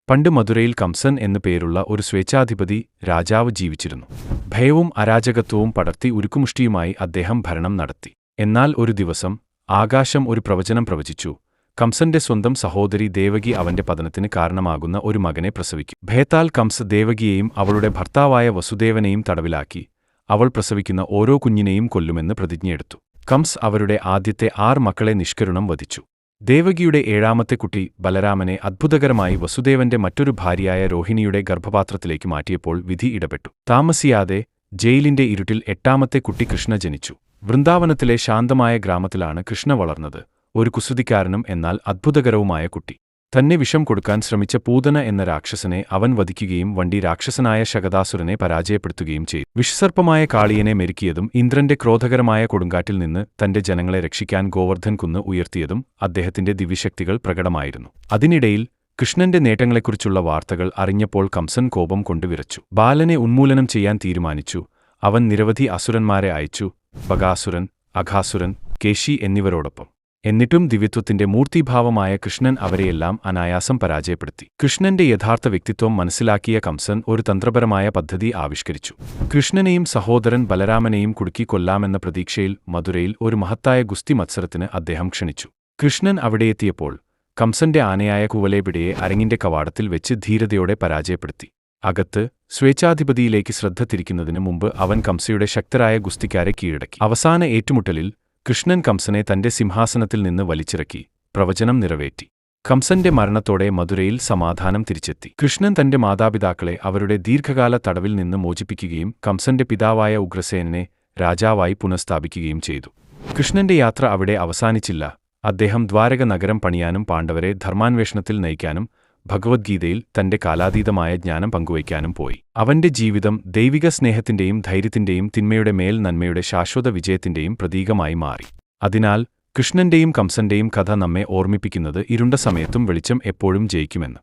പണ്ട് മധുരയിൽ കംസൻ എന്നു പേരുള്ള ഒരു സ്വേച്ഛാധിപതി രാജാവ് ജീവിച്ചിരുന്നു. ഭയവും അരാജകത്വവും പടർത്തി ഉരുക്കുമുഷ്ടിയുമായി അദ്ദേഹം ഭരണം നടത്തി. എന്നാൽ ഒരു ദിവസം ആകാശം ഒരു പ്രവചനം പ്രവചിച്ചു. കംസന്റെ സ്വന്തം സഹോദരി ദേവകി അവന്റെ പതനത്തിന് കാരണമാകുന്ന ഒരു മകനെ പ്രസവിക്കും. ഭയത്താൽ കംസ് ദേവകിയെയും അവളുടെ ഭർത്താവായ വസുദേവനെയും തടവിലാക്കി. അവൾ പ്രസവിക്കുന്ന ഓരോ കുഞ്ഞിനെയും കൊല്ലുമെന്ന് പ്രതിജ്ഞയെടുത്തു. കംസ് അവരുടെ ആദ്യത്തെ 6 മക്കളെ നിഷ്കരുണം വധിച്ചു. ദേവകിയുടെ 7ാമത്തെ കുട്ടി ബലരാമനെ അത്ഭുതകരമായി വസുദേവന്റെ മറ്റൊരു ഭാര്യയായ രോഹിണിയുടെ ഗർഭപാത്രത്തിലേക്ക് മാറ്റിയപ്പോൾ വിധി ഇടപെട്ടു. താമസിയാതെ ജയിലിന്റെ ഇരുട്ടിൽ 8ാമത്തെ കുട്ടി കൃഷ്ണ ജനിച്ചു. വൃന്ദാവനത്തിലെ ശാന്തമായ ഗ്രാമത്തിലാണ് കൃഷ്ണ വളർന്നത്. ഒരു കുസൃതിക്കാരനും എന്നാൽ അത്ഭുതകരവുമായ കുട്ടി. തന്നെ വിഷം കൊടുക്കാൻ ശ്രമിച്ച പൂതന എന്ന രാക്ഷസനെ അവൻ വധിക്കുകയും വണ്ടി രാക്ഷസനായ ശകടാസുരനെ പരാജയപ്പെടുത്തുകയും ചെയ്തു. വിഷസർപ്പമായ കാളിയനെ മെരുക്കിയതും ഇന്ദ്രന്റെ ക്രോധകരമായ കൊടുങ്കാറ്റിൽ നിന്ന് തന്റെ ജനങ്ങളെ രക്ഷിക്കാൻ ഗോവർദ്ധൻ കുന്ന് ഉയർത്തിയതും അദ്ദേഹത്തിന്റെ ദിവ്യശക്തികൾ പ്രകടമായിരുന്നു. അതിനിടയിൽ കൃഷ്ണന്റെ നേട്ടങ്ങളെക്കുറിച്ചുള്ള വാർത്തകൾ അറിഞ്ഞപ്പോൾ കംസൻ കോപം കൊണ്ട് വിറച്ചു. ബാലനെ ഉന്മൂലനം ചെയ്യാൻ തീരുമാനിച്ചു. അവൻ നിരവധി അസുരന്മാരെ അയച്ചു, ബകാസുരൻ, അഘാസുരൻ, കേശി എന്നിവരോടൊപ്പം. എന്നിട്ടും ദിവ്യത്വത്തിന്റെ മൂർത്തീഭാവമായ കൃഷ്ണൻ അവരെയെല്ലാം അനായാസം പരാജയപ്പെടുത്തി. കൃഷ്ണന്റെ യഥാർത്ഥ വ്യക്തിത്വം മനസ്സിലാക്കിയ കംസൻ ഒരു തന്ത്രപരമായ പദ്ധതി ആവിഷ്കരിച്ചു. കൃഷ്ണനെയും സഹോദരൻ ബലരാമനെയും കുടുക്കി കൊല്ലാമെന്ന പ്രതീക്ഷയിൽ മധുരയിൽ ഒരു മഹത്തായ ഗുസ്തി മത്സരത്തിന് അദ്ദേഹം ക്ഷണിച്ചു. കൃഷ്ണൻ അവിടെയെത്തിയപ്പോൾ കംസന്റെ ആനയായ കുവലേപിടയെ അരങ്ങിന്റെ കവാടത്തിൽ വെച്ച് ധീരതയോടെ പരാജയപ്പെടുത്തി. അകത്ത് സ്വേച്ഛാധിപതിയിലേക്ക് ശ്രദ്ധ തിരിക്കുന്നതിന് മുമ്പ് അവൻ കംസയുടെ ശക്തരായ ഗുസ്തിക്കാരെ കീഴടക്കി. അവസാന ഏറ്റുമുട്ടലിൽ കൃഷ്ണൻ കംസനെ തന്റെ സിംഹാസനത്തിൽ നിന്ന് വലിച്ചിറക്കി. പ്രവചനം നിറവേറ്റി. കംസന്റെ മരണത്തോടെ മധുരയിൽ സമാധാനം തിരിച്ചെത്തി. കൃഷ്ണൻ തന്റെ മാതാപിതാക്കളെ അവരുടെ ദീർഘകാല തടവിൽ നിന്ന് മോചിപ്പിക്കുകയും കംസന്റെ പിതാവായ ഉഗ്രസേനനെ രാജാവായി പുനഃസ്ഥാപിക്കുകയും ചെയ്തു. കൃഷ്ണന്റെ യാത്ര അവിടെ അവസാനിച്ചില്ല. അദ്ദേഹം ദ്വാരക നഗരം പണിയാനും പാണ്ഡവരെ ധർമാന്വേഷണത്തിൽ നയിക്കാനും ഭഗവദ്ഗീതയിൽ തന്റെ കാലാതീതമായ ജ്ഞാനം പങ്കുവയ്ക്കാനും പോയി. അവന്റെ ജീവിതം ദൈവിക സ്നേഹത്തിന്റെയും ധൈര്യത്തിന്റെയും തിന്മയുടെ മേൽ നന്മയുടെ ശാശ്വത വിജയത്തിന്റെയും പ്രതീകമായി മാറി. അതിനാൽ കൃഷ്ണന്റെയും കംസന്റെയും കഥ നമ്മെ ഓർമ്മിപ്പിക്കുന്നത് ഇരുണ്ട സമയത്തും വെളിച്ചം എപ്പോഴും ജയിക്കുമെന്ന്.